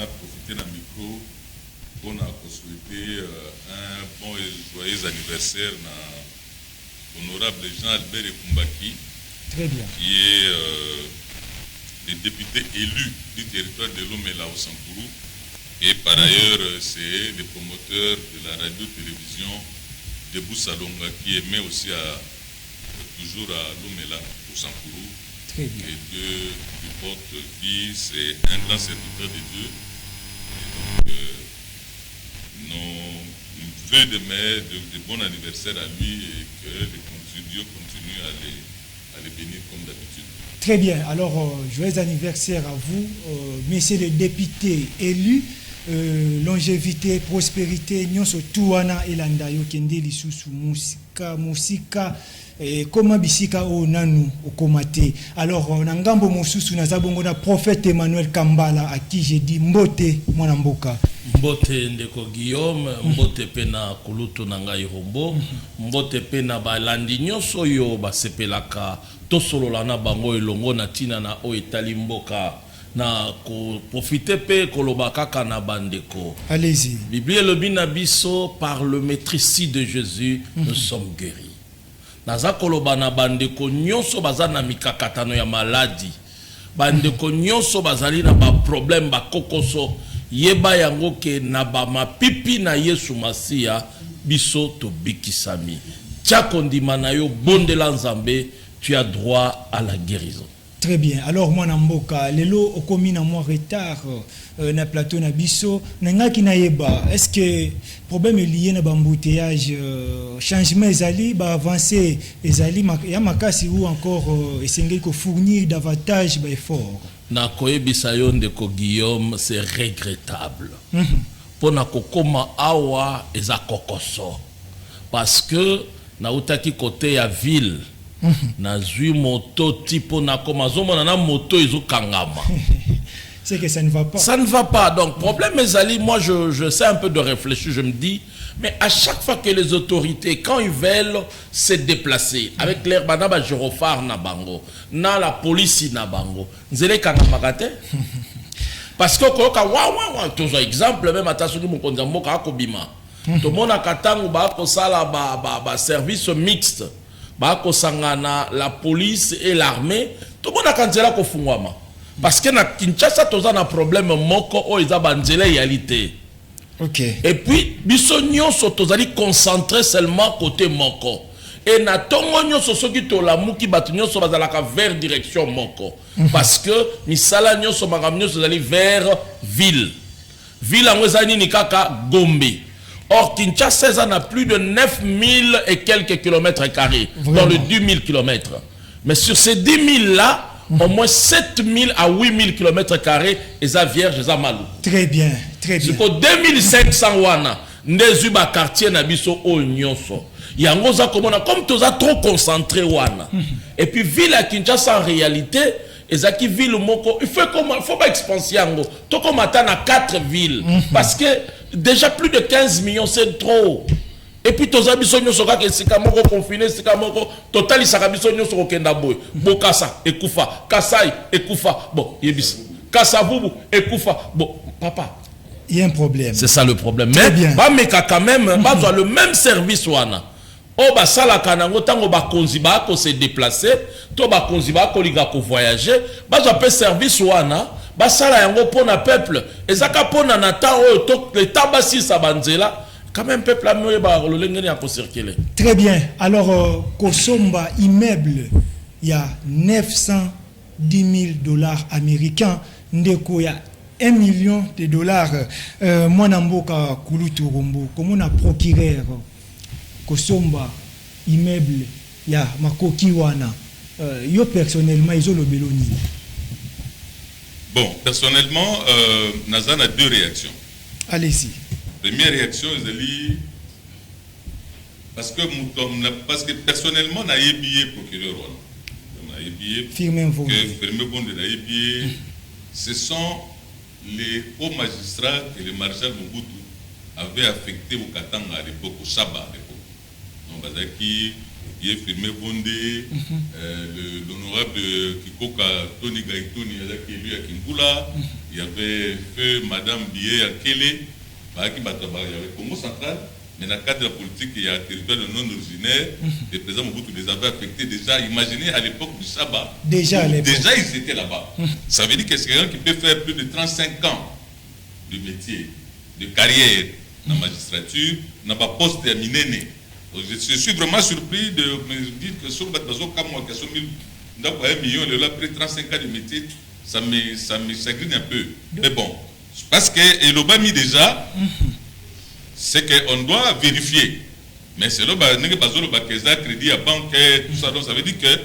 a profité d'un micro pour souhaiter un bon et joyeux anniversaire à l'honorable Jean-Albert Ekumbaki. Très bien. Qui est le député élu du territoire de Lomela au Sankourou. Et par ailleurs, c'est le promoteur de la radio-télévision de Boussalonga qui émet aussi toujours à Lomela au Sankourou. Très bien. Et du porte qui c'est un grand serviteur de Dieu. Et donc, nos vœux de bon anniversaire à lui et que Dieu continue à les bénir comme d'habitude. Très bien. Alors, joyeux anniversaire à vous, messieurs les députés élus. Longévité, prospérité, nyonso tuwana elanda yo kende lisusu musika koma bisika o nanu okomate. Alors nangambo mususu nazabongo na prophète Emmanuel Kambala à qui j'ai dit mbote mwana mboka. Mbote ndeko Guillaume, mbote pena kulutu nangai rombo, mbote pena balandi nyonso yo basepelaka tosolola na bango elongo na tina na o etali mboka. Na ko profiter pe koloba kaka na bandeko. Allez-y. Bible le binabiso par le maîtrise de Jésus nous sommes guéris. Naza koloba na bandeko nyonso bazana mikakatano ya maladi. Bandeko nyonso bazali na ba problème ba kokoso yeba yango ke na ba mapipi na Yesu Masia biso to bikisami. Tia kondima na yo bondela nzambe, tu as droit à la guérison. Très bien. Alors moi namboka lelo okomi na moi retard na plateau na biso nangaki na yeba est-ce que problème est lié na bambouteillage changement ezali ba avancer ezali ya makasi ou encore esengeli ko fournir davantage ba effort na koyebisa yo ndeko Guillaume c'est regrettable pona kokoma awa eza kokoso parce que na utaki côté ya ville na zui moto tipo na koma zomona na moto izo kangama. C'est que ça ne va pas. Ça ne va pas. Donc problème ezali, moi je sais un peu de réfléchir, je me dis mais à chaque fois que les autorités quand ils veulent se déplacer avec l'air banaba gyrophare na bango, na la police na bango, nzele kangama kate. Parce que koka wa toujours exemple même atasuni mokonza mboka akobima. To mona katangu ba ko sala ba service mixte. Bako sangana la police et l'armée tout le monde a kanzela ko fungwama parce que na Kinshasa toza na problème moko o eza banzela réalité. OK. Et puis biso nyonso tozali concentré seulement côté moko et na tongo nyonso soki to la muki batu nyonso bazalaka vers direction moko parce que misala nyonso magam nyonso zali vers ville angwezani ni kaka Gombe. Or, Kinshasa a plus de 9000 et quelques kilomètres carrés, dans le 10 000 kilomètres. Mais sur ces 10 000 là, au moins 7000 à 8000 kilomètres carrés, et ça vierge, et ça malou. Très bien, très bien. Sur 2500 wana, ndezuba quartier nabiso o nyonso. Yangoza comme tu as trop concentré wana. Et puis, ville à Kinshasa en réalité, et ça qui ville moko, il faut pas expanser yango. To comme attendre à 4 villes. Parce que déjà plus de 15 millions, c'est trop. Et puis, tous les habitants sont confinés, total, ils sont confinés, Kendaboy, Bokassa, Ekoufa, Kassai, Ekoufa, bon, Yébis, Kassaboubou, Ekoufa, bon, papa. Il y a un problème. C'est ça le problème. Très Mais, bien. mais quand même, le même service, wana. Oh, bah, ça, la kanango, tango, bah, konziba, ko se déplacer, to, bah, konziba, ko liga, ko voyager, bah, j'appelle service, wana. Basala yango pona peuple ezaka pona na ta o to le tabasi sabanzela quand même peuple a mieux ba le lengeni a circuler. Très bien. Alors Kosomba immeuble il y a 910 000 $ américains ndeko ya 1 million de dollars mwana mboka kulutu rombo comme na procureur Kosomba immeuble ya makoki wana yo personnellement izolo beloni. Bon, personnellement, Nazan a deux réactions. Allez-y. Première réaction, c'est parce que personnellement, on a ébié procureur. On a ébié ce sont les hauts magistrats que le maréchal Mobutu avait affectés au Katanga à l'époque, au Saba à l'époque. Donc, Bazaki, il est firmé Bondé, l'honorable Kikoka Tony Gaitoni, qui est élu à Kimbula, il y avait feu Madame Bié à Kélé, il y avait Congo central, mais dans le cadre de la politique, il y a un territoire de non-originaire, les présidents Mobutu les avaient affectés déjà. Imaginez à l'époque du Saba, déjà ils étaient là-bas. Ça veut dire que c'est quelqu'un qui peut faire plus de 35 ans de métier, de carrière dans la magistrature, n'a pas poste terminé. Je suis vraiment surpris de me dire que sur le bateau, comme moi, qui sont 1 million, après 35 ans de métier, ça me chagrine un peu. Mais bon, parce que l'Obami déjà, c'est qu'on doit vérifier. Mais c'est là que crédit à banque, tout ça. Donc ça veut dire que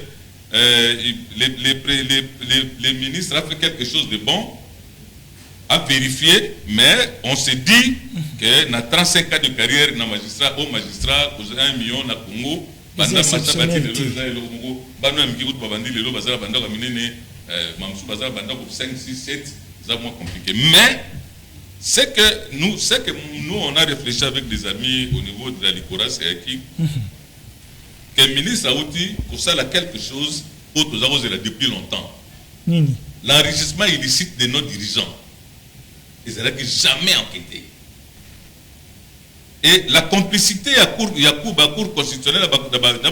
les ministres ont fait quelque chose de bon à vérifier, mais on se dit que dans 35 ans de carrière, dans magistrat, au magistrat, 1 million na Congo, banda masabati le Congo, banda mkiku babandi le bazala banda kwa minene, mamsu bazala banda kwa 5 6 7, ça moins compliqué. Mais c'est que nous on a réfléchi avec des amis au niveau de la Licora, c'est qui que le ministre a dit pour ça là quelque chose pour tous avons depuis longtemps. L'enrichissement illicite de nos dirigeants. Ils n'auraient jamais enquêté. Et la complicité à cour constitutionnelle, à la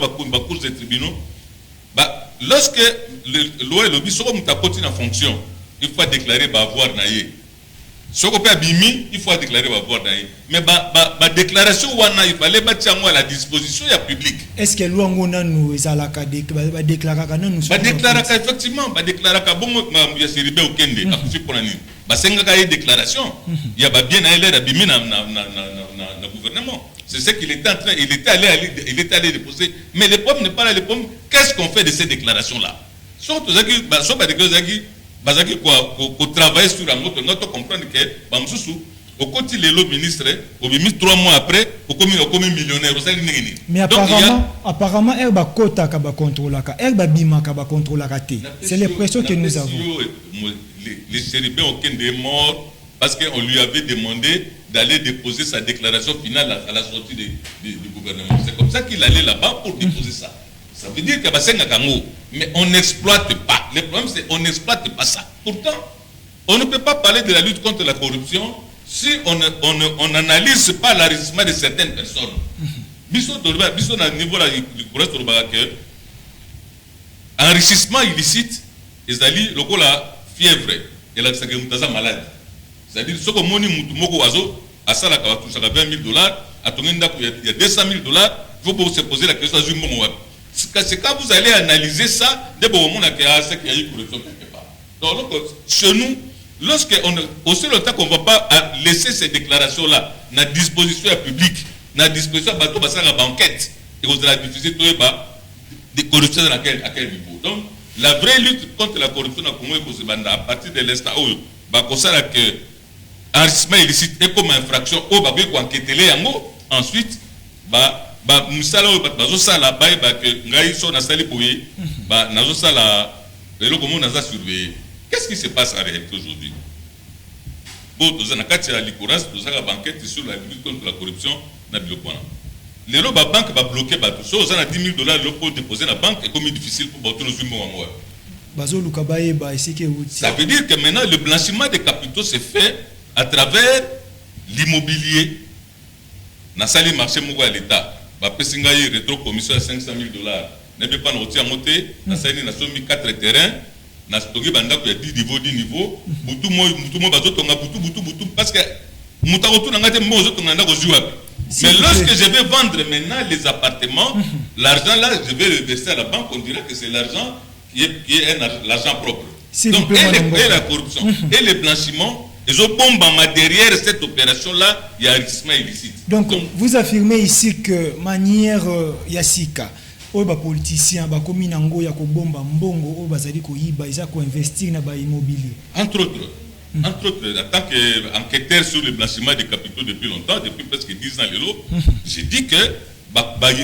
cour des tribunaux, lorsque le loi et le bis sont en fonction, il faut déclarer avoir naïe. Ce qu'on peut abîmer, il faut déclarer avoir naïe. Mais la déclaration, il fallait mettre à la disposition du public. Est-ce que loi nous a déclaré effectivement, c'est une déclaration. Il y a bien abîmé dans le gouvernement. C'est ce qu'il était en train, il était allé déposer. Mais le problème n'est pas là. Le problème, qu'est-ce qu'on fait de ces déclarations-là? Surtout, qu'on travaille sur un autre, nous comprendre que, au côté le ministre, au ministre 3 mois après, au commis millionnaire. Mais apparemment, elle va quota kaba contrôler, elle va bima kaba contrôler. C'est l'impression que nous avons. Les chérubins aucun des morts parce qu'on lui avait demandé d'aller déposer sa déclaration finale à la sortie du gouvernement. C'est comme ça qu'il allait là-bas pour déposer ça. Ça veut dire que mais on n'exploite pas. Le problème c'est qu'on n'exploite pas ça. Pourtant, on ne peut pas parler de la lutte contre la corruption si on n'analyse pas l'enrichissement de certaines personnes. Enrichissement illicite, c'est-à-dire la fièvre et la malade. C'est-à-dire ce que mon moko azo à ça la touche à 20 000 $, à ton il y a 200 000 $, il faut se poser la question du moment. C'est quand vous allez analyser ça, de bon moment qu'il y a eu corruption quelque part. Donc chez nous, aussi longtemps qu'on ne va pas laisser ces déclarations-là dans la disposition publique, dans la disposition de la banquette, et vous allez diffuser tout des corruptions à quel niveau. Donc, la vraie lutte contre la corruption dans le Congo à partir de l'instant où enrichissement illicite est comme infraction, enquêter ensuite, qu'est-ce qui se passe en réalité aujourd'hui? Bon, nous avons la banquette sur la lutte contre la corruption. Les banques va bloquer tout ça. Vous avez 10 000 $ pour déposer la banque et comme il est difficile pour battre nos humains. Ça veut dire que maintenant le blanchiment des capitaux se fait à travers l'immobilier. Dans le marché à l'État, il y a une rétro-commission à 500 000 $. N'est pas noté à monter. Dans le 4 terrains. Na stocké banda ko ya 10 niveaux butu mo bazotonga butu parce que mutakotu na ngate mo zotonga ndako ziwa. Mais lorsque je vais vendre maintenant les appartements, l'argent là je vais le verser à la banque, on dirait que c'est l'argent qui est l'argent propre. Donc et la corruption et le blanchiment, ils ont bombé derrière cette opération là, il y a un enrichissement illicite. Donc vous affirmez ici que manière Yassika les politiciens bakomi nango ya kobomba mbongo o bazali ko yiba isa ko investir na ba immobilier entre autres en tant qu'enquêteur sur le blanchiment des capitaux depuis longtemps, depuis presque 10 ans j'ai dit que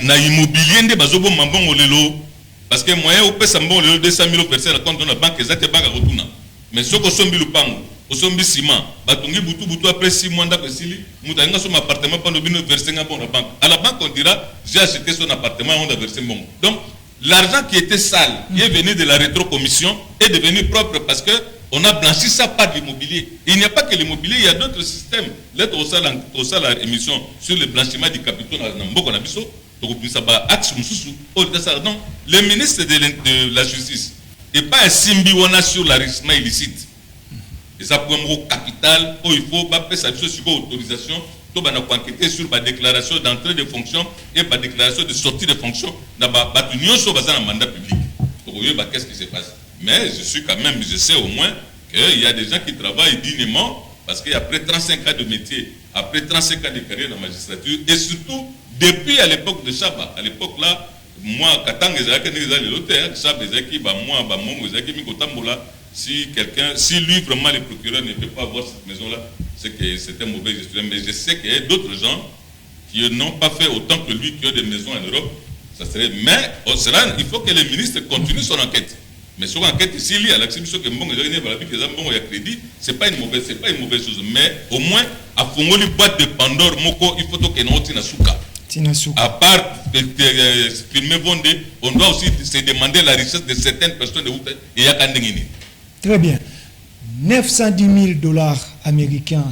na immobilier nde bazobomba mbongo lelo parce que moyen au pesa mbongo lelo 200 000 personnes compte dans la banque exacte banque rotuna mais soko sombi lupango osombi ciment batongi butu après 6 mois ndako sili mutanga son appartement pendant bino verser un bon la banque à la banque on dira j'ai acheté son appartement on a versé bon. Donc l'argent qui était sale qui est venu de la rétro-commission est devenu propre parce que On a blanchi ça par l'immobilier. Il n'y a pas que l'immobilier, il y a d'autres systèmes. Lettre au sein de la émission sur le blanchiment du capital dans Mboko Nabiso. Donc, le ministre de la Justice n'est pas un symbiona sur l'enrichissement illicite. Et ça pour un capital, il faut faire ça sur autorisation, tout enquêter sur la déclaration d'entrée de fonction et la déclaration de sortie de fonction dans le mandat public. Donc, qu'est-ce qui se passe? Mais je sais au moins qu'il y a des gens qui travaillent dignement parce qu'après 35 ans de métier, après 35 ans de carrière dans la magistrature, et surtout depuis à l'époque de Chaba, à l'époque là, moi, si lui vraiment le procureur ne peut pas avoir cette maison-là, c'est que c'est un mauvais gestionnaire. Mais je sais qu'il y a d'autres gens qui n'ont pas fait autant que lui, qui ont des maisons en Europe. Ça serait, mais il faut que le ministre continue son enquête. Mais son enquête ici, à l'acceptation que Mbongo a crédit, c'est pas une mauvaise chose. Mais au moins, à Fongoli boîte de Pandore, Moko, il faut que nous Tinasuka. À part filmer Vendée, on doit aussi se demander la richesse de certaines personnes de Yakandengini. Très bien. 910 000 $ américains.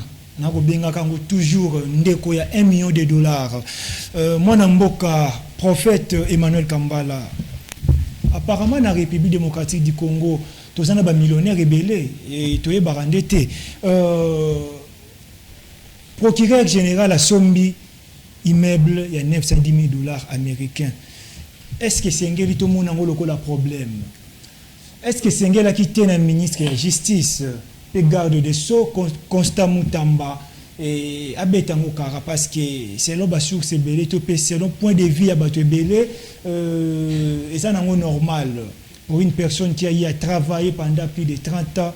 Toujours ndeko ya 1 million de dollars. Mwana mboka prophète Emmanuel Kambala. Apparemment, dans la République démocratique du Congo, tous les millionnaires rebellés et tous les barandés. Procureur général a sombi immeuble, il y a 910 000 $ américains. Est-ce que c'est un gars qui a un problème? Est-ce que c'est un gars qui est un ministre de la Justice, le garde des Sceaux, Constant Moutamba, et Abetango Kara, parce que selon Basour, c'est belé, selon point de vue à Batebele, et ça n'est pas normal pour une personne qui a travaillé pendant plus de 30 ans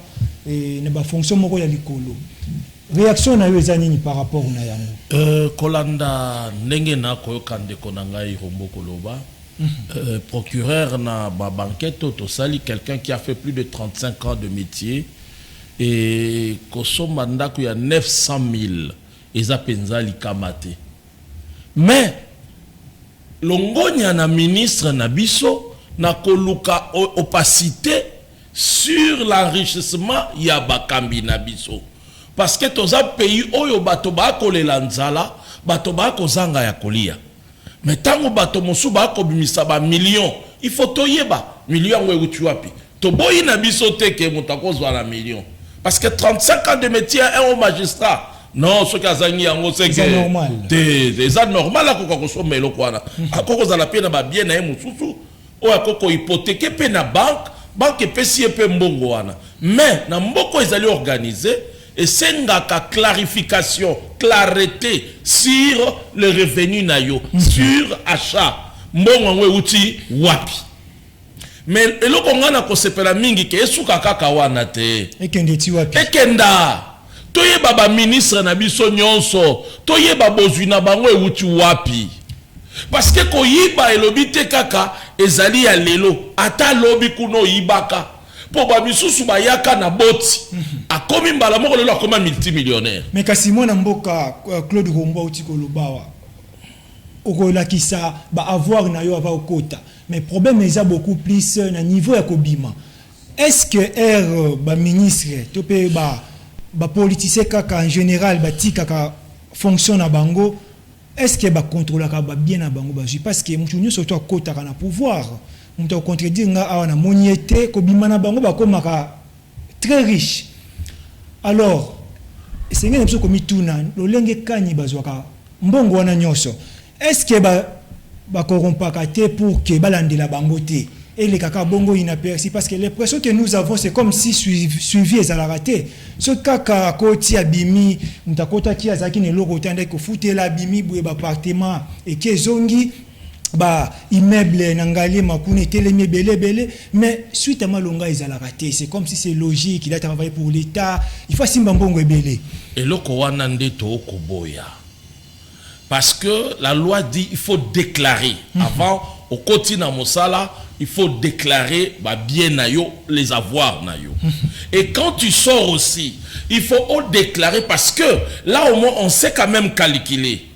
et n'a pas fonctionné à l'écolo. Réaction na yozanini par rapport à Nayango. Kolanda Nengena Koyokande Konangai Rombo Koloba, procureur na banquette Tosali, quelqu'un qui a fait plus de 35 ans de métier. Et Kosomanda il y a 900 000 et Penza Likamate. Mais Longonya na ministre Nabiso na koluka opacité sur l'enrichissement Yabakambi Nabiso. Parce que tous les pays oyo batoba kolela nzala batoba kozanga ya kolia. Mais tango bato mosu ba ko bimisa ba millions, il faut toyeba millions we utuapi. Toboyi Nabiso teke mutakozwa la million. Parce que 35 ans de métier, un au magistrat. Non, ce qui a zangé en c'est normal. C'est normal à quoi mais le quoi. À quoi vous allez payer bien à mususu ou à quoi hypothéquer payer na banque pesier pe mbongo wana. Mais na mboko ils allaient organiser et c'est une clarification, clarté sur le revenu nayo, sur achat. Mbongo we uti wapi. Mais le Congo ko sepela mingi ke esuka kaka wana te. Ekendeti wapi? Ekenda. Toye baba ministre na biso nyonso, toye babozwi na bango ewuti wapi. Parce que ko yiba elobi te kaka ezali ya lelo, ata lobi kuno yibaka. Po ba misusu bayaka na boti. Akomi mbala moko lelo akoma multimillionnaire. Mais kasi mwana mboka Claude Rombo utikolobawa. Okolakisa ba avoir na yo ava okota. Mais le problème est beaucoup plus à niveau de Kobima. Est-ce que ba ministre, topé ba politicien en général ba ti kaka fonctionne à bango, est-ce que ba contrôle ka ba bien à bango ba parce que mutunyo surtout kota kana pouvoir. On te contredire nga awana moniété Kobima na bango ba komaka très riche. Alors, c'est ngene mso komituna lolenge kanyi bazwaka mbongo wana nyoso. Est-ce que ba corrompakate pour que balande la bangote et les kaka bongo inaperçu parce que l'impression que nous avons c'est comme si suivi et à raté ce kaka koti abimi mutakota ki azaki ne loko tande ko futela abimi bu ba appartement et que zongi ba immeuble nangali makune telemi belé mais suite à malonga ils a raté c'est comme si c'est logique il a travaillé pour l'état il faut simba mbongo ebele et loko wana ndeto koboya. Parce que la loi dit il faut déclarer. Avant, au quotidien Mosala, il faut déclarer bien nayo, les avoirs nayo. Et quand tu sors aussi, il faut déclarer parce que là au moins on sait quand même calculer.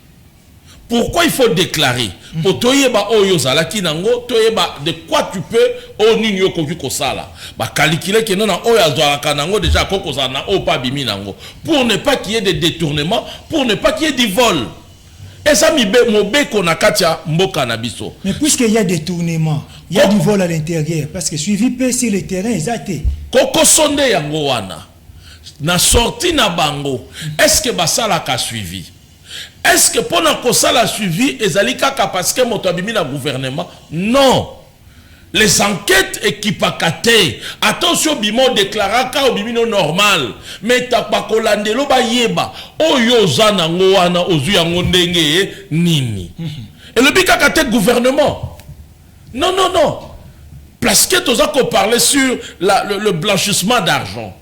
Pourquoi il faut déclarer? Pour toyeba oyo zalaki nango, toyeba de quoi tu peux o nini yo koki kosala. Ba calculer que non na oyo azwaka nango déjà koko za na o pa bimi nango. Pour ne pas qu'il y ait de détournement, pour ne pas qu'il y ait du vol. Et ça mobe konakatia mboka na biso. Mais puisqu'il y a détournement, il y a du vol à l'intérieur parce que suivi peut sur le terrain exacté. Koko sonde yango wana. Na sorti na bango. Est-ce que basala ka suivi? Est-ce que pendant que ça l'a suivi, ezali kaka parce que moto abimi na gouvernement? Non. Les enquêtes équipakate. Attention, bimo déclaraka au bimino normal. Mais tapakolandelo ba yeba. Oyo zana ngoana ozu yango ndenge nini. Et le bikakate gouvernement. Non, non, non. Parce que tu as parlé sur le blanchissement d'argent.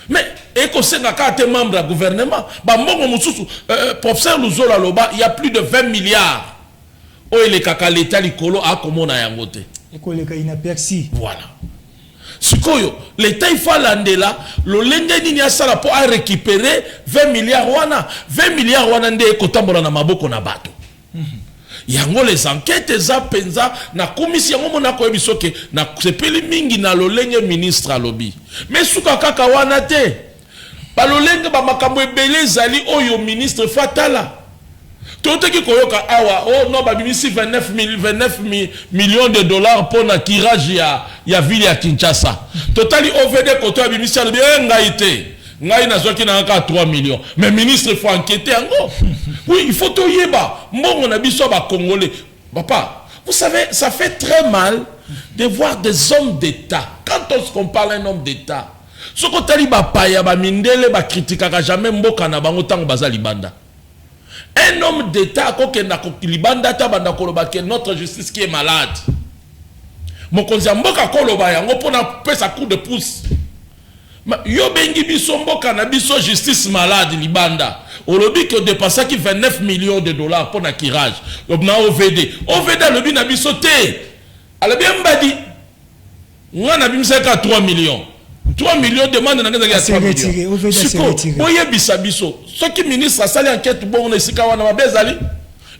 Mais, et qu'on s'est membre du gouvernement, professeur Luzola Loba, il y a plus de 20 milliards. Oh, il est kaka l'État likolo a comme on a yangote. Voilà. Sikoyo, l'État il faut l'andela, le lenge ni sala pour récupérer 20 milliards wana. 20 milliards wana nde ekotambora na maboko na bato. Yango les enquêtes za penza na commission mona ko ebisoke na sepeli mingi na lolenge ministre alobi mais suka kaka wana te ba lolenge ba makambo ebele zali oyo ministre fatala toteki koyoka awa oh non ba bimisi 29 millions de dollars pour na tirage ya ville ya Kinshasa totali OVD koto ya bimisi alobi ngaite ngai nazoki na 3 millions mais ministre faut enquêter encore. Oui, il faut tout yeba. Moi, on a biso ba Congolais. Papa, vous savez, ça fait très mal de voir des hommes d'État. Quand on parle d'un homme d'État, ce qu'on t'a dit, paya, ba mindele, ba critique, jamais mboka na bango tango baza libanda. Un homme d'État, koke na libanda ta banda koloba ke notre justice qui est malade. Mon konzi mboka koloba yango pona pesa coup de pouce. Yo bengi biso mboka na biso justice malade libanda. Olobi que dépasse qui 29 millions de dollars pour na tirage. Na OVD. OVD le bi na biso te. Ale bien mbadi. Nga na bimisa ka 3 millions. 3 millions demande na ngeza ya 3 millions. Siko, oye bisa biso. Ce qui ministre a sali enquête bon on esika wana mabezali.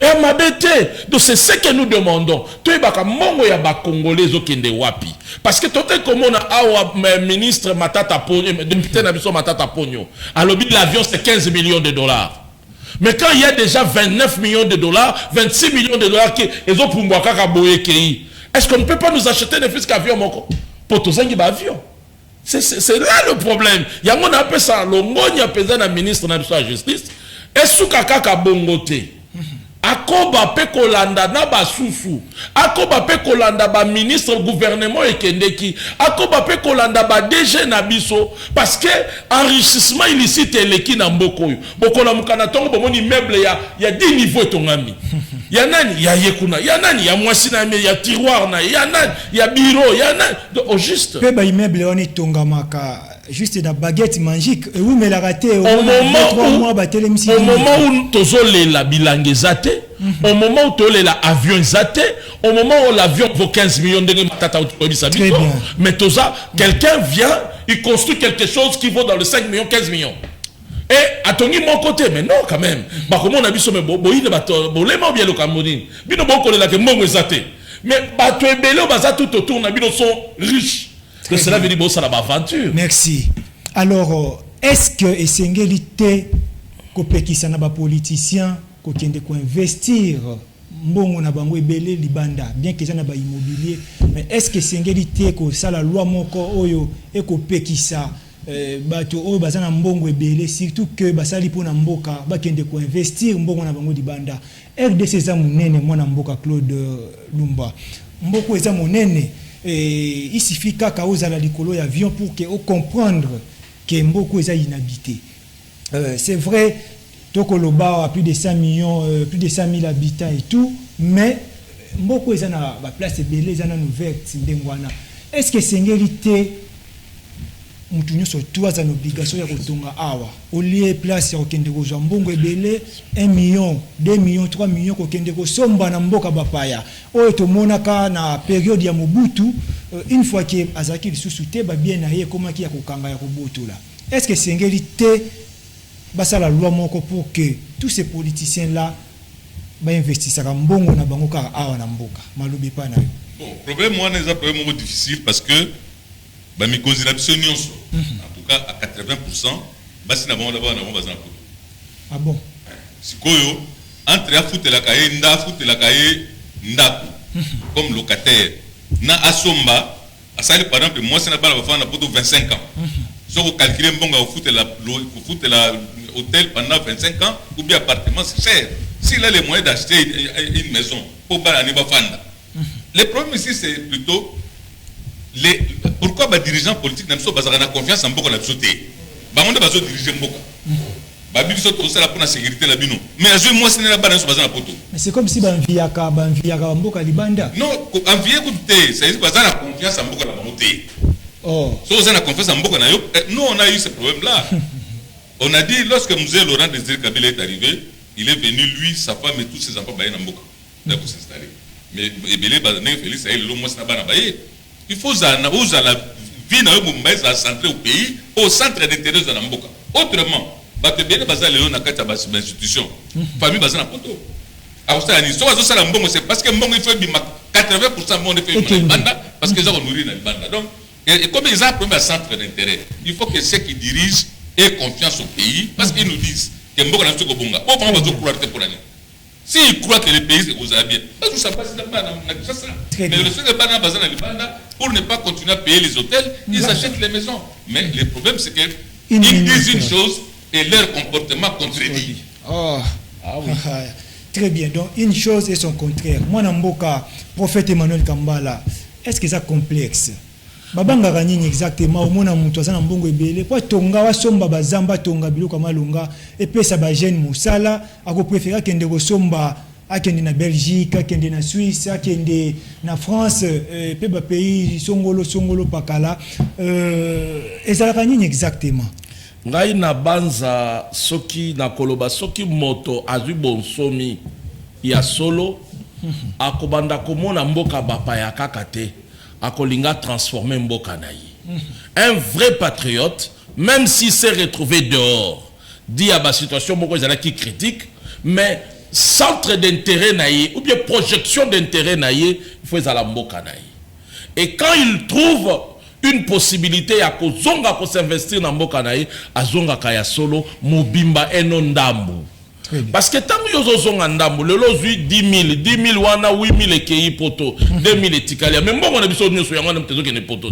Et mabete. Donc c'est ce que nous demandons. Toi baka mongo ya ba congolais okende wapi. Parce que tout est comme on a awa ministre Matata Pogno, député na biso Matata Pogno. Alors l'avion c'est 15 millions de dollars. Mais quand il y a déjà 29 millions de dollars, 26 millions de dollars qui ils ont pour moi kaka boye kei. Est-ce qu'on ne peut pas nous acheter ne fût qu'avion moko pour tous un avion? C'est là le problème. Il y a mon appel ça longonya pesa na ministre na biso la justice. Est-ce kaka bongote? Akoba pe kolanda na basusu akoba pe kolanda ba ministre gouvernement ekendeki akoba pe kolanda ba DG na biso parce que enrichissement illicite eleki na mboko yo bokola mukana tongo bomoni meuble ya 10 niveaux tongami ya nani ya yekuna ya nani ya mwasi na me ya tiroir na ya nani ya bureau ya nani au juste pe ba immeuble oni tongamaka juste la baguette magique et où mais la raté au moment où tozole la bilangue zate au moment où tozole la avion zate au moment où l'avion vaut 15 millions de dollars mais toza quelqu'un vient il construit quelque chose qui vaut dans le 5 millions 15 millions et à ton mon côté mais non quand même bah comment on a vu ce mais boïne bolema bien le Cameroun bino boko la que mongo zate mais bah tu es belé au bazar tout autour na bino sont riches. Que cela veut dire que ça va aventure. Merci. Alors, est-ce que Esengélité, qui sont des politiciens, qui ont investir, mbongo na bango ebele libanda, bien que ça n'a pas immobilier, mais est-ce que Esengélité, que ça la loi moko oyo, et que pekisa, bato oyo bazana mbongo ebele, surtout que basali pona mboka, bakende ko investir mbongo na bango libanda. RDC za munene mwana mboka Claude Lumba. Mboko eza munene. Et il suffit qu'à cause à la likolo avion pour que comprendre que Mboko est inhabité. C'est vrai, Tokoloba a plus de 5 millions, plus de 100 000 habitants et tout, mais Mboko est na la place de Belé, est ouverte d'Engwana. Est-ce que c'est une réalité? Nous sommes tous en obligation de retourner à Awa. Au lieu de place au Kendeko Jambongo et Belé, 1 million, 2 millions, 3 millions au Kendeko Somba Namboka Bapaya. Au eto monaka na période ya Mobutu, une fois que Azaki le sous-souté, bien aïe, comment qui a kokanga ya Mobutu là. Est-ce que c'est une réalité? Basa la loi moko pour que tous ces politiciens là bainvestisaka mbongo na bango kaka awa na mboka malobi pa na yo? Bon, problème moi n'est pas problème difficile parce que ba mikonzi na biso nyonso en tout cas à 80% basi na bango d'abord na bango bazana poto. Ah bon? Sikoyo entre afutela kaye ndako comme locataire na asomba asali par exemple moi c'est na bala bafana poto 25 ans. Si vous calculez mbonga au la hôtel pendant 25 ans ou bien appartement c'est cher. S'il a les moyens d'acheter une maison pour bala ni bafanda. Le problème ici, c'est plutôt pourquoi les dirigeants politiques n'ont pas confiance en beaucoup de choses. Ils ont besoin de diriger beaucoup. Ils ont besoin de la sécurité. Mais moi, ce n'est pas dans la poto. Mais c'est comme si ils enviaient beaucoup de Libanda. Non, envier, c'est qu'ils ont confiance en beaucoup de la Oh. Si vous avez confiance en beaucoup de nous, on a eu ce problème-là. On a dit, lorsque M. Laurent Désiré Kabila est arrivé, il est venu, lui, sa femme et tous ses enfants, dans Mboka. Là, pour s'installer. Mais Félix, il faut que la vie soit centrée au pays, au centre d'intérêt de Namboka. Autrement, les institutions, famille basana poto. C'est parce que il faut 80% de fait parce que ça nourrit dans le banda. Donc, et comme ils ont un premier centre d'intérêt, il faut que ceux qui dirigent aient confiance au pays parce qu'ils nous disent que Mboka n'a pas de bonga. Pourquoi on va croire pour l'année? S'ils croient que le pays vous a bien, parce que ça passe dans ça. Mais le fait que pour ne pas continuer à payer les hôtels, ils achètent les maisons. Mais le problème, c'est qu'ils disent une chose et leur comportement contredit. Oh. Ah oui. Très bien. Donc, une chose et son contraire. Moi, Namboka, prophète Emmanuel Kambala, est-ce que c'est complexe? Babanga ganini exactement au mona mutu azana mbongo ebele po tonga wa somba bazamba tonga biluka malunga epesa ba jeune musala ako préférer kende ko somba akende na Belgique akende na Suisse akende na France pe ba pays songolo pakala ezala ganini exactement? Ngai na banza soki na koloba soki moto azui bonsomi ya solo akobanda komona mboka bapaya kaka te akolinga transformer mboka na ye. Un vrai patriote, même s'il s'est retrouvé dehors, dit à ma situation qui critique, mais centre d'intérêt naïe ou bien projection d'intérêt naïe, il faut la mboka naïe. Et quand il trouve une possibilité à s'investir dans mboka naïe, à zonga kaya solo, mobimba enondambu. Parce que tant que vous avez un ndambo, le lot 10 000 wana 8 000 ekei poto, 2 000 etikalia. Mais bon, on a besoin de soigner un petit poto.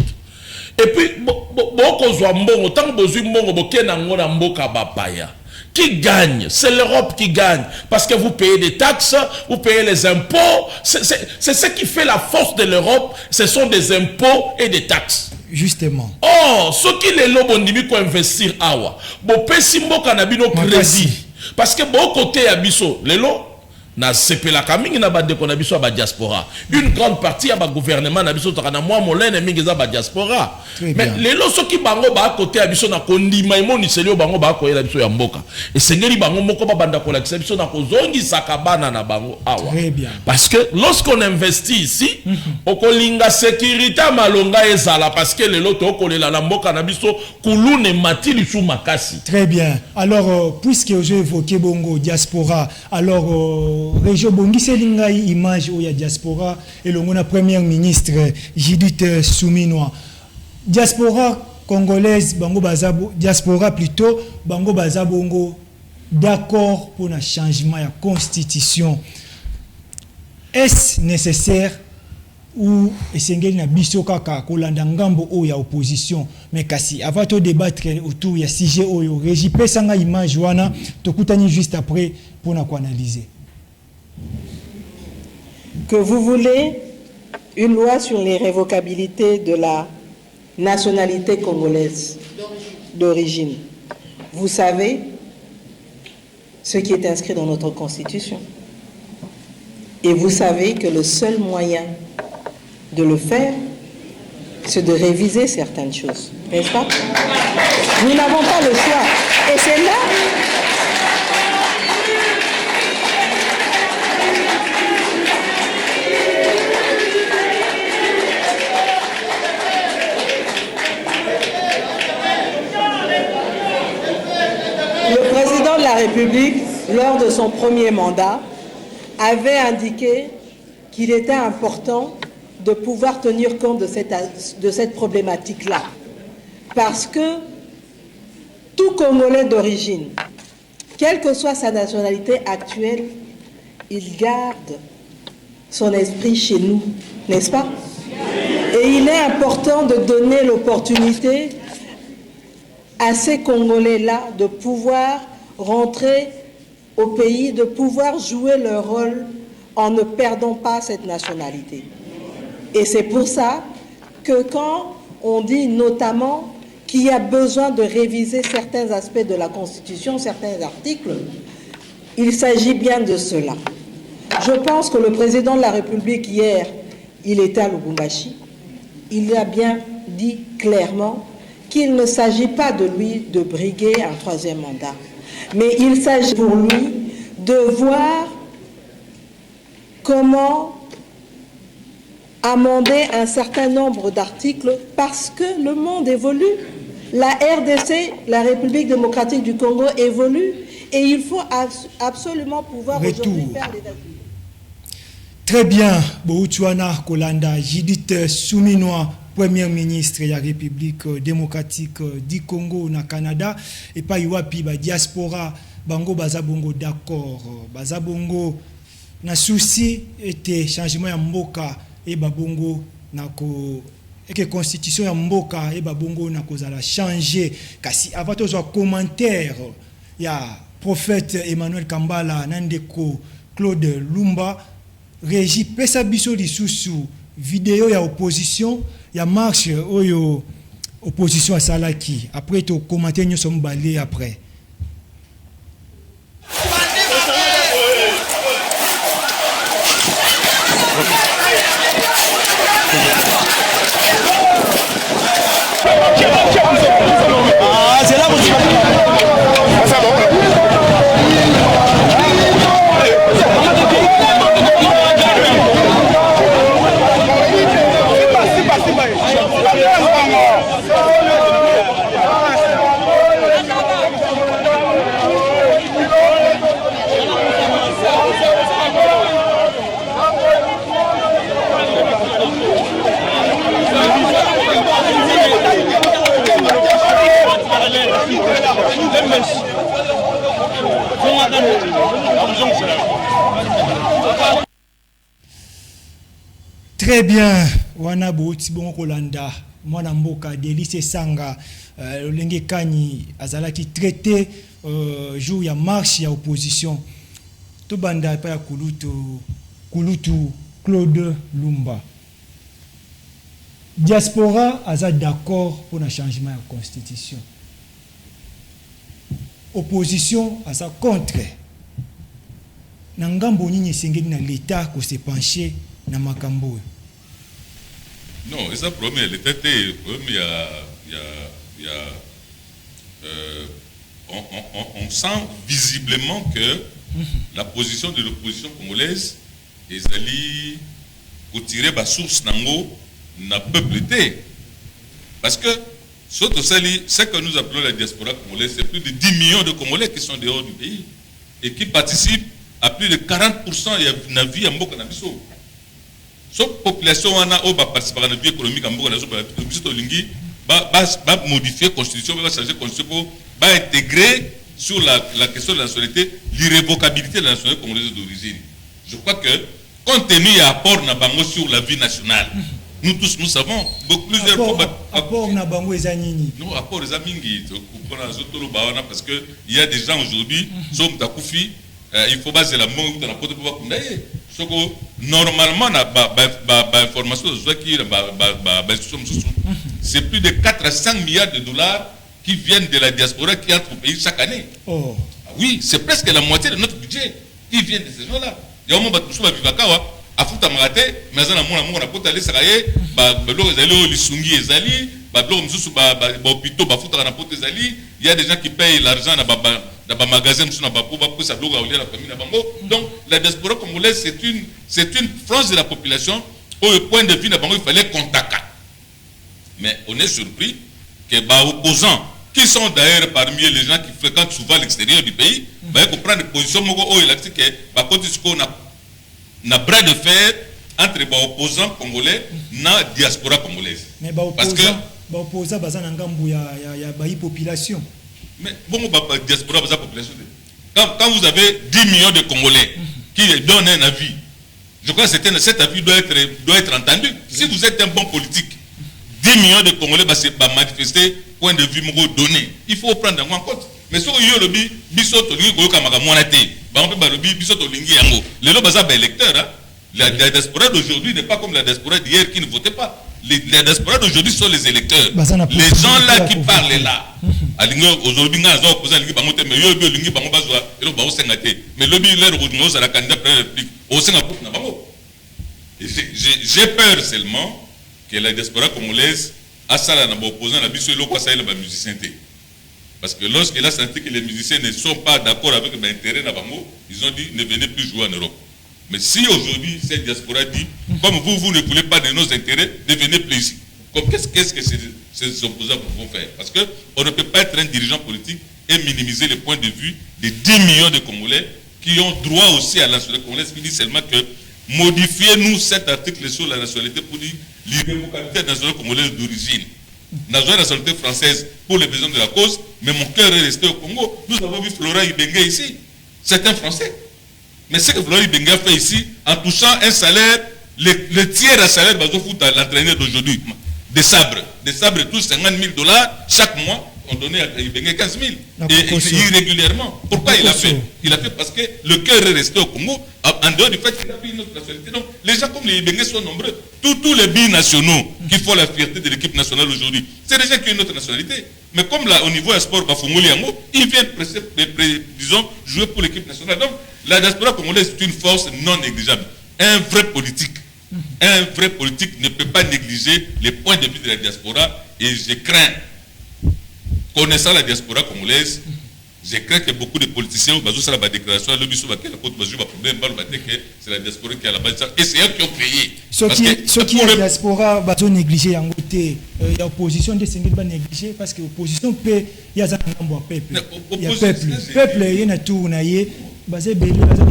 Et puis, beaucoup zoa mbongo, tant que vous avez mbongo, boké na ngona mboka bapaya. Qui gagne? C'est l'Europe qui gagne. Parce que vous payez des taxes, vous payez les impôts. C'est ce qui fait la force de l'Europe. Ce sont des impôts et des taxes. Justement. Oh, ce qui les lobondimi ko investir awa. Bo pesi mboka na bino crédit. Parce que bon côté abisso, les lots, na sepela kamingi na bande ko na biso ba diaspora. Une grande partie à ba gouvernement na biso na moi molene mingi za ba diaspora. Mais les lots ceux qui bango ba côté abisso na kondima imoni selio bango ba ko yela biso ya mboka. Et sengeli bango moko ba banda ko la biso na ko zongi sakabana na bango awa. Très bien. Parce que lorsqu'on investit ici, okolinga sécurité malonga ezala parce que les lots to kolela na mboka na biso kulune matili sou makasi. Très bien. Alors puisque j'ai évoqué bongo diaspora, alors région Bongise Lingai image où il y a diaspora et le mona première ministre Judith Souminoa. Diaspora congolaise bango bazabo diaspora plutôt bango bazabongo d'accord pour un changement de constitution. Est-ce nécessaire ou esengeli na biso kaka kolanda ngambo o ya opposition mais kasi avant de débattre autour ya sujet oyo régi pesanga image wana tokutani juste après pour na ko analyser que vous voulez une loi sur l'irrévocabilité de la nationalité congolaise d'origine. Vous savez ce qui est inscrit dans notre constitution. Et vous savez que le seul moyen de le faire, c'est de réviser certaines choses. N'est-ce pas? Nous n'avons pas le choix. Et c'est là... Le président de la République, lors de son premier mandat, avait indiqué qu'il était important de pouvoir tenir compte de cette problématique-là. Parce que tout Congolais d'origine, quelle que soit sa nationalité actuelle, il garde son esprit chez nous, n'est-ce pas? Et il est important de donner l'opportunité à ces Congolais-là de pouvoir rentrer au pays, de pouvoir jouer leur rôle en ne perdant pas cette nationalité. Et c'est pour ça que quand on dit notamment qu'il y a besoin de réviser certains aspects de la Constitution, certains articles, il s'agit bien de cela. Je pense que le président de la République hier, il était à Lubumbashi, il a bien dit clairement qu'il ne s'agit pas de lui de briguer un troisième mandat, mais il s'agit pour lui de voir comment amender un certain nombre d'articles parce que le monde évolue. La RDC, la République démocratique du Congo, évolue et il faut absolument pouvoir aujourd'hui faire les ajustements. Très bien, Boutouana Kolanda, Judith Souminois, Premier ministre de la République démocratique du Congo na Canada, et pas Iwapi, diaspora, Bango Bazabongo d'accord, Bazabongo na souci était changement ya mboka et Babongo na ko et que constitution ya mboka et Babongo na ko zala changer kasi avant tous commentaire ya prophète Emmanuel Kambala nandeko Claude Lumba Régi pesa biso lisusu vidéo ya opposition ya marche oyo opposition à Salaki après to commenter nous sommes balés après. C'est là Très bien, wana bouti bon Kolanda, mwana mboka Delice Sanga, Lenge Kani azalaki traité jour ya marche ya opposition. To banda pa ya Kulutu Claude Lumba. Diaspora aza d'accord pour un changement de la constitution. Opposition aza contre. Nangambo nini sengeli na l'État ko se pencher na makambo. Non, c'est un problème. L'État est on sent visiblement que la position de l'opposition congolaise est allée retirer la source nango n'a peuple été. Parce que ce que nous appelons la diaspora congolaise, c'est plus de 10 millions de Congolais qui sont dehors du pays et qui participent à plus de 40% de la vie en Mboka Nabiso. Cette population a participé à la vie économique en Mboka Nabiso, va modifier la constitution, va changer la constitution, va intégrer sur la question de la nationalité l'irrévocabilité de la nationalité congolaise d'origine. Je crois que, compte tenu de l'apport Nabango sur la vie nationale, nous tous, nous savons, plusieurs fois... Apport Nabango et Zanini. Non, apport et Zamingi, parce qu'il y a des gens aujourd'hui, il faut baser la main dans la porte pour pouvoir normalement, l'information c'est plus de 4 à 5 milliards de dollars qui viennent de la diaspora qui entrent au pays chaque année. Oh. Oui, c'est presque la moitié de notre budget qui vient de ces gens-là. Il y a un moment où afuta marate mais ça na mona mona pota lesa kaye ba belo ezali lisungi ezali ba belo msusu ba hôpitaux ba futa na pota ezali il y a des gens qui payent l'argent na ba magasin msusu na ba pour ça bloga olia la famille na bango. Donc la diaspora congolaise c'est une frange de la population au point de vue na bango il fallait contacter. Mais on est surpris que ba opposants qui sont d'ailleurs parmi les gens qui fréquentent souvent l'extérieur du pays va prendre des positions moko o elati que ba côté ce qu'on a na bras de fer entre les opposants congolais na diaspora congolaise. Mais parce que opposants bazana ngambu ya population. Mais bon, diaspora bazana population. Quand vous avez 10 millions de Congolais qui donnent un avis, je crois que cet avis doit être entendu. Si vous êtes un bon politique, 10 millions de Congolais va manifester point de vue donné. Il faut prendre en compte. Mais si vous avez le bisot électeur, la diaspora d'aujourd'hui n'est pas comme la diaspora d'hier qui ne votait pas. Les diasporas d'aujourd'hui sont les électeurs. Les gens là qui parlent là. Aujourd'hui, mais j'ai peur seulement que la diaspora congolaise a ça là opposant la biso et la musicien. Parce que lorsqu'elle a senti que les musiciens ne sont pas d'accord avec l'intérêt d'Abango, ils ont dit ne venez plus jouer en Europe. Mais si aujourd'hui cette diaspora dit, comme vous ne voulez pas de nos intérêts, devenez plus ici. Qu'est-ce que ces opposants vont faire? Parce qu'on ne peut pas être un dirigeant politique et minimiser les points de vue des 10 millions de Congolais qui ont droit aussi à la nationalité congolaise, qui dit seulement que modifiez-nous cet article sur la nationalité pour dire l'irrévocabilité nationale congolaise d'origine. La nationalité française pour les besoins de la cause, mais mon cœur est resté au Congo. Nous avons vu Florent Ibenge ici. C'est un Français. Mais ce que Florent Ibenge a fait ici, en touchant un salaire, le tiers à salaire, va se foutre à l'entraîneur d'aujourd'hui. Des sabres tous $50,000 chaque mois. On donnait à Ibenge 15 000. Et irrégulièrement. Pourquoi il a fait? Il a fait parce que le cœur est resté au Congo, en dehors du fait qu'il a pris une autre nationalité. Donc, les gens comme les Ibenge sont nombreux. Tous les binationaux qui font la fierté de l'équipe nationale aujourd'hui, c'est des gens qui ont une autre nationalité. Mais comme là, au niveau du sport, ils viennent, disons, jouer pour l'équipe nationale. Donc, la diaspora congolaise est une force non négligeable. Un vrai politique ne peut pas négliger les points de vue de la diaspora. Et je crains, connaissant la diaspora congolaise, je crains que beaucoup de politiciens ont fait la déclaration, c'est la diaspora qui est à la base. Et c'est eux qui ont payé. Ce qui est la diaspora va négliger en côté. Il y a opposition de Sénégal va négliger parce que l'opposition peut, il y a un peuple. Il y a peuple, il y a tout.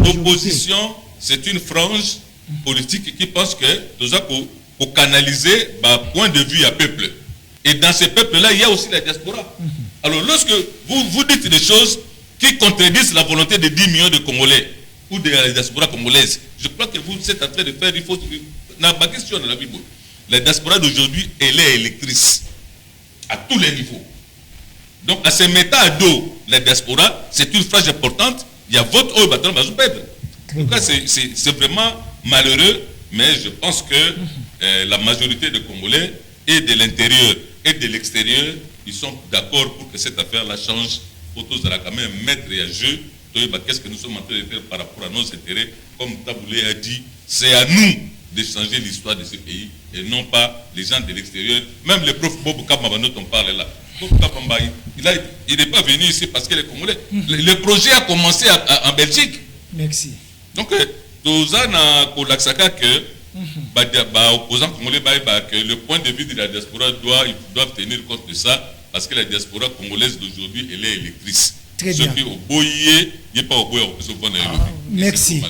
L'opposition, c'est une frange politique qui pense que pour canaliser point de vue à peuple. Et dans ces peuples-là, il y a aussi la diaspora. Alors, lorsque vous dites des choses qui contredisent la volonté de 10 millions de Congolais ou de la diaspora congolaise, je crois que vous êtes en train de faire, il faut... Ma question dans la Bible, la diaspora d'aujourd'hui, elle est électrice à tous les niveaux. Donc, à se mettre à dos la diaspora, c'est une phrase importante. Il y a votre eau, bâton, va se perdre. En tout cas, c'est vraiment malheureux, mais je pense que la majorité des Congolais et de l'intérieur et de l'extérieur, ils sont d'accord pour que cette affaire-là change. Pour tous, quand même mettre à jeu. Qu'est-ce que nous sommes en train de faire par rapport à nos intérêts? Comme Taboulé a dit, c'est à nous de changer l'histoire de ce pays et non pas les gens de l'extérieur. Même le prof Bob Kabamba dont on parle là. Bob Kabamba, il n'est pas venu ici parce qu'il est congolais. Le projet a commencé en Belgique. Merci. Donc, tous on a que opposants congolais, que le point de vue de la diaspora doivent tenir compte de ça parce que la diaspora congolaise d'aujourd'hui, elle est électrice. Très bien. Merci.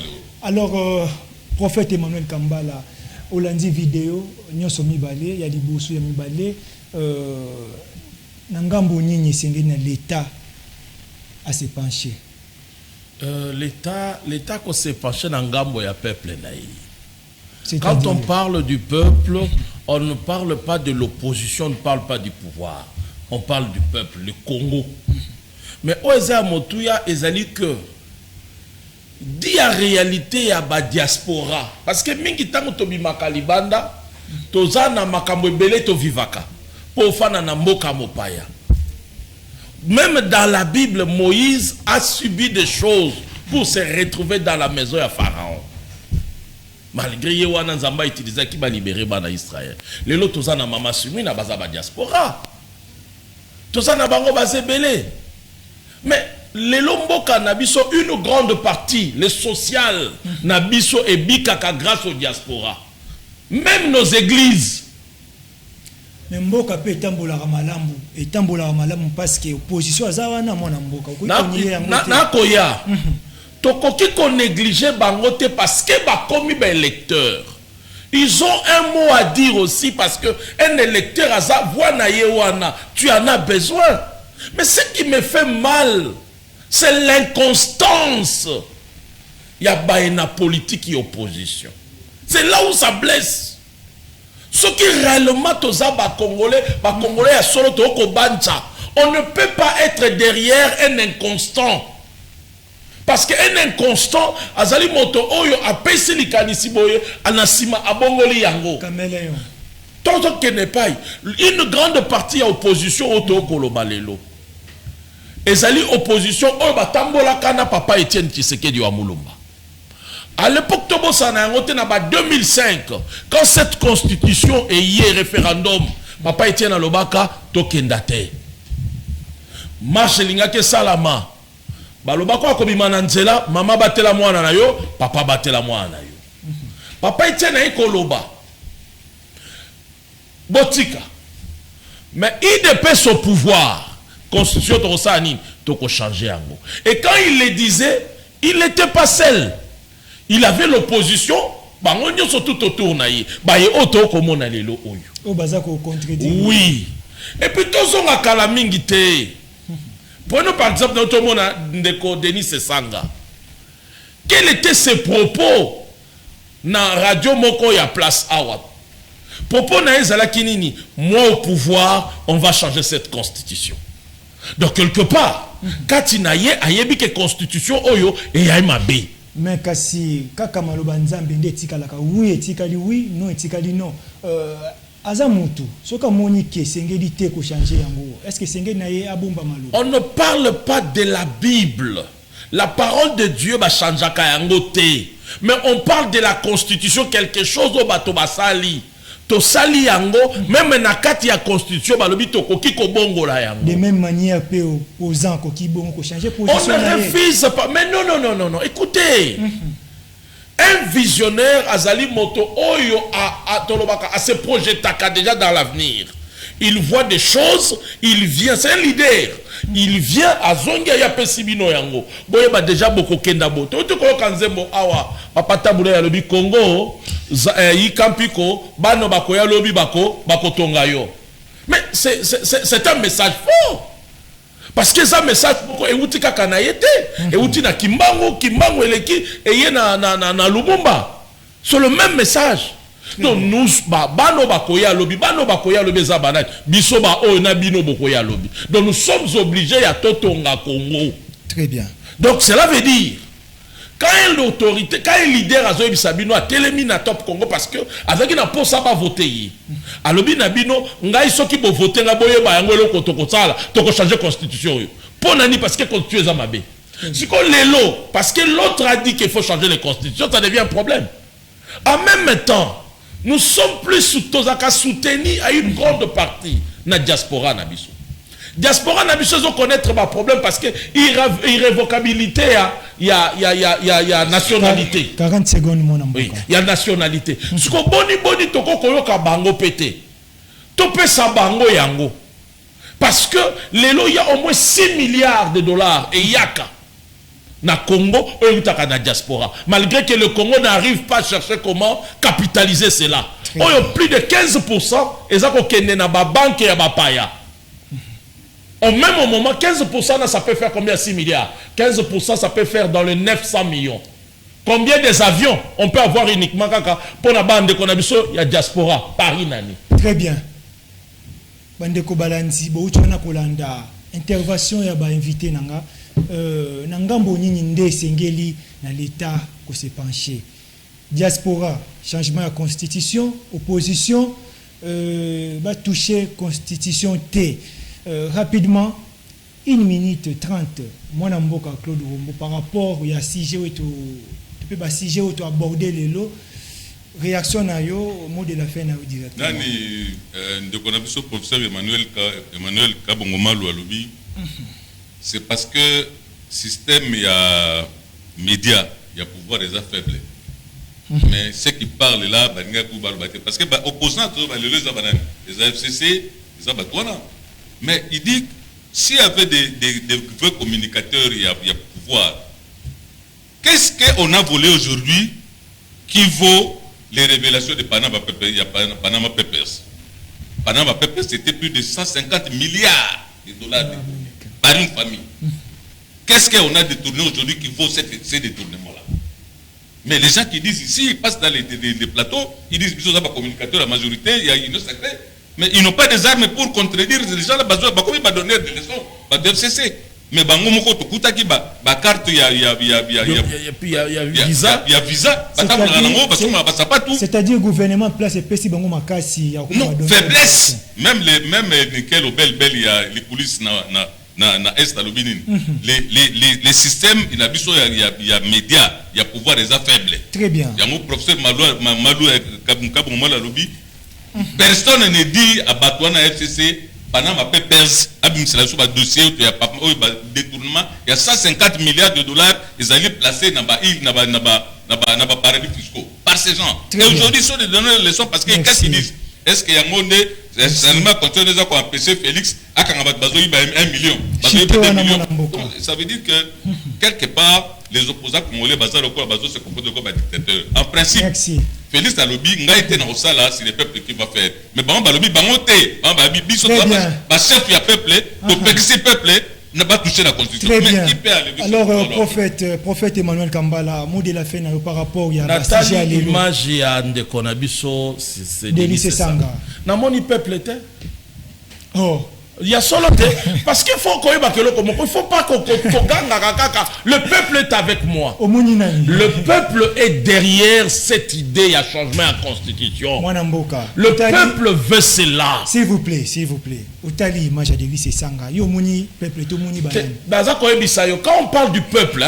Alors, prophète Emmanuel Kambala, Olandi vidéo, Nyoso Mibale, il y a des boursus Mibale, Nangambo Nini Sengena l'État à se pencher. L'État qu'on s'est penché dans Ngambo, il y a peuple naïf. Quand on parle du peuple, on ne parle pas de l'opposition, on ne parle pas du pouvoir. On parle du peuple, le Congo. Mais Oeza Motouya, ezali que dit en réalité il y a la diaspora. Parce que mingi tango tobi makalibanda, tozana makambo ebele to vivaka. Pour fana na mboka mopaya. Même dans la Bible, Moïse a subi des choses pour se retrouver dans la maison de Pharaon. Malgré Yewana Nzamba utilisé qui va libérer bana Israël. Les lots tozana mama sumi na baza ba diaspora. Tozana bango bazebele. Mais les lomboka nabiso une grande partie, les sociales nabiso et bikaka grâce aux diaspora. Même nos églises. Mais mboka pe tambola ramalambu et tambola ramalambu parce que opposition azawana mona mboka. Na koya. tokoki ko négliger bangote parce que bakomi ba électeur. Ils ont un mot à dire aussi parce que un électeur aza voix yewana, tu en as besoin. Mais ce qui me fait mal, c'est l'inconstance. Il y a une politique et opposition. C'est là où ça blesse. Ce qui réellement toza ba Congolais à solo toko bancha. On ne peut pas être derrière un inconstant. Parce qu'un inconstant, azali moto oyo apesi likanisi boye anasima abongoli yango. Caméléon. Tant que n'est pas une grande partie à opposition au kolobalelo. Ezali opposition oyo batambola kana papa Etienne Tshisekedi wa Mulumba. À l'époque Tobo Sanangote na ba 2005 quand cette constitution est hier référendum papa Etienne Alobaka tokendate. Marche lingake salama. Balobako akobima na nzela mama batela mwana na yo papa batela mwana na yo. Papa Etienne ekoloba. Botika. Mais il dépêche au pouvoir. Constitution Torosani, toko changer ango. Et quand il le disait, il n'était pas seul. Il avait l'opposition. Bangonyo so tout autour na ye. Ba ye oto komo na lelo oyo. O bazako contredire. Oui. Et puis tozo nga kala mingi te. Prenons par exemple notre mona ndeko Denis Sesanga. Quels étaient ses propos na radio moko ya place awa? Propos na ezala kinini, moi au pouvoir, on va changer cette constitution. Donc quelque part, quand il y a une constitution oyo et ya mabe. Mais kasi kaka maloba nzambe nde etikalaka oui etikali oui non etikali non. Azamutu soka moni ke sengeli te ko changer yango. Est-ce que sengeli na ye abomba malo? On ne parle pas de la Bible. La parole de Dieu va changer yango te. Mais on parle de la constitution, quelque chose au bato basali. To sali yango, même na kati ya constitution balobi to koki ko bongo la yango. De même manière pe opposant koki bongo ko changer position. On ne refuse pas. Mais non. Écoutez. Un visionnaire azali moto oyo a se projetaka déjà dans l'avenir. Il voit des choses, il vient, c'est un leader. Il vient à Zonga ya pesibino yango. Boye ba déjà boko kenda boto. Tu ko kanzembo awa papata bule ya lobi Congo, yi kampiko, bano bako ya lobi bako tonga yo. Mais c'est un message fort. Parce que ça message boko euti kaka na yete, euti na kimbango eleki eye na Lumumba. C'est le même message. Donc nous bano bakoya lobi zabana biso ba o na bino bokoya lobi. Donc nous sommes obligés à totonga Congo. Très bien. Donc cela veut dire quand l'autorité, quand un leader a zoé bisabino a télémi na top Congo parce que avec na posa ba voter. A lobi na bino ngai soki bo voter na boye ba yango eloko tokosala toko changer constitution yo. Ponani parce que constitution za mabe. Si ko lelo parce que l'autre a dit qu'il faut changer les constitutions, ça devient un problème. En même temps, nous sommes plus soutenus à une grande partie na diaspora na biso. Diaspora na biso zo connaître ma problème parce que irrévocabilité il y a nationalité. 40 secondes mon amour. Oui, il y a nationalité. Ce ko boni toko koyoka bango pété. Topesa bango yango. Parce que lelo il y a au moins 6 milliards de dollars et yaka na Congo ou na diaspora. Malgré que le Congo n'arrive pas à chercher comment capitaliser cela. Il y a plus de 15% et ça qu'on na ba banque ya ba paya. Au même moment 15% ça peut faire combien? 6 milliards. 15% ça peut faire dans les 900 millions. Combien des avions on peut avoir uniquement pour la bande de Konabiso, il y a diaspora Paris nani. Très bien. Bande ko balanzi bo utwana kolanda intervention ya ba invité nanga nangambo nini nde sengeli na l'état ko se pencher. Diaspora, changement de constitution, opposition va toucher constitution T. Rapidement 1 minute 30 moi namboka Claude Rombo par rapport à sujet où tu peux pas sujet où tu aborder les lots réaction na yo mot de la fin na directement nani ndeko na biso professeur Emmanuel Kabongoma Loualobi c'est parce que système il y a média il y a pouvoir déjà faible mais ceux qui parlent là parce que opposants les AFCC les abattoirs. Mais il dit, s'il y avait des vrais communicateurs, il y a pouvoir. Qu'est-ce qu'on a volé aujourd'hui qui vaut les révélations de Panama Papers? Il y a Panama Papers. Panama Papers, c'était plus de 150 milliards de dollars par une famille. Qu'est-ce qu'on a détourné aujourd'hui qui vaut ces détournements-là? Mais les gens qui disent ici, ils passent dans les plateaux, ils disent qu'ils sont des communicateurs, la majorité, il y a une secret, mais ils n'ont pas des armes pour contredire les gens là. Comment ils vont donner des leçons? Ils doivent cesser. Mais bango moko to kutaki ba carte il y a visa, il y a visa, c'est-à-dire gouvernement place et pesi bango makasi. Non, faiblesse. Même nickel au bel il y a les polices na est à l'obinin. Les systèmes il y a médias, il y a pouvoir des faibles. Très bien. Il y a mon professeur Malou Kabou la lobby. Personne ne dit à Batouana FCC Panama Papers, un dossier, il y a détournement, il y a 150 milliards de dollars, ils allaient placer dans les paradis fiscaux par ces gens. Et aujourd'hui, ils sont donner des leçons parce que qu'est-ce qu'ils disent? Est-ce qu'il y a un monde, seulement quand on a empêché Félix, à 1 million. Ça veut dire que quelque part, les opposants congolais, se comportent comme un dictateur. En principe, Félix Talobi, n'a été dans le salle, c'est le peuple qui va faire. Mais bon, Balobi, chef du peuple, le peuple, n'a pas touché la constitution. Très bien. Alors, prophète Emmanuel Kambala, mot de la fin par rapport à la sujet à l'image de Konabiso, c'est Délice Sanga. N'a mon peuple était? Oh. Il y a solo parce qu'il faut qu'on il faut pas qu'on le peuple est avec moi. Le peuple est derrière cette idée à changement à constitution. Le peuple veut cela. S'il vous plaît. Utali image de Délice Sanga. Yo moni peuple tout moni quand on parle du peuple,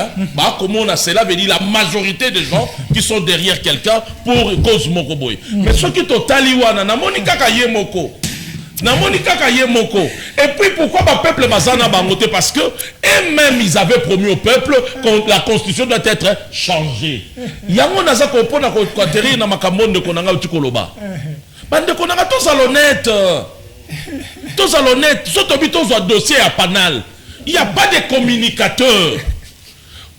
comment on a cela veut dire la majorité des gens qui sont derrière quelqu'un pour cause mokoboy. Mais ceux qui totali wana na moni kaka yemoko. Et puis pourquoi le peuple bazana bangoté? Parce que eux-mêmes ils avaient promis au peuple que la constitution doit être changée. Yango naza ko pona ko atterrir na makambo de konanga utikoloba. Bande konanga tous honnête. Tous honnête, surtout tous un dossier à panal. Il n'y a pas de communicateurs.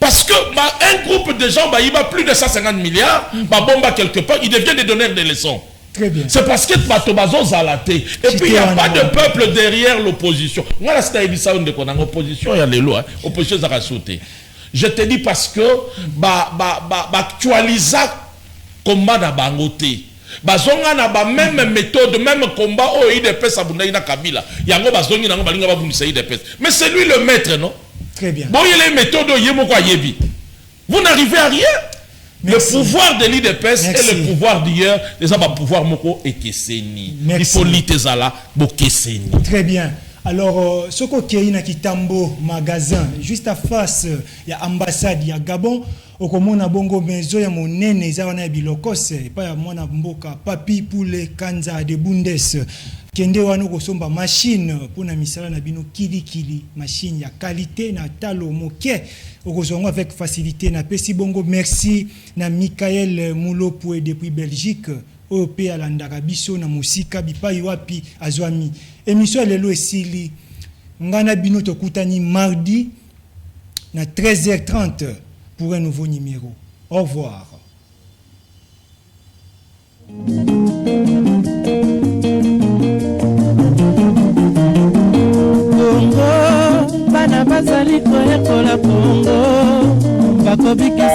Parce que un groupe de gens il va plus de 150 milliards, bomba quelque part, il devient des donneurs de leçons. Très bien. C'est parce que Batobazo Zalaté. Et puis il n'y a pas de peuple derrière l'opposition. Moi, l'opposition, il y a les lois. L'opposition, ça va sauter. Je te dis parce que actualiser combat na bangoté. Bazonga na ba même méthode, même combat au IDPS abunda ina Kabila. Yango bazongi na balinga ba bundisa IDPS. Mais c'est lui le maître, non? Très bien. Bon, il y a les méthodes yemo kwa yebi. Vous n'arrivez à rien. Merci. Le pouvoir de l'IDPS et le pouvoir d'hier, les gens vont pouvoir moko et keseni. Il faut litezala bo keseni. Très bien. Alors, Soko Keina Kitambo magasin, juste à face, il y a ambassade, il y a Gabon. Okomona bongo mezo ya monene za wana bilokose pa ya mwana mboka papi poule kanza de bundes kende wana kosomba machine pona misala na bino kili machine ya qualité na talo moke okozongo avec facilité na pesi bongo. Merci na Michael Moulopoué depuis Belgique OP alandaka biso na musika bipai wapi azwami émission lelo esili ngana bino tokutani mardi na 13h30 pour un nouveau numéro. Au revoir. Congo, bana bazali koyekola Congo, bakobikisa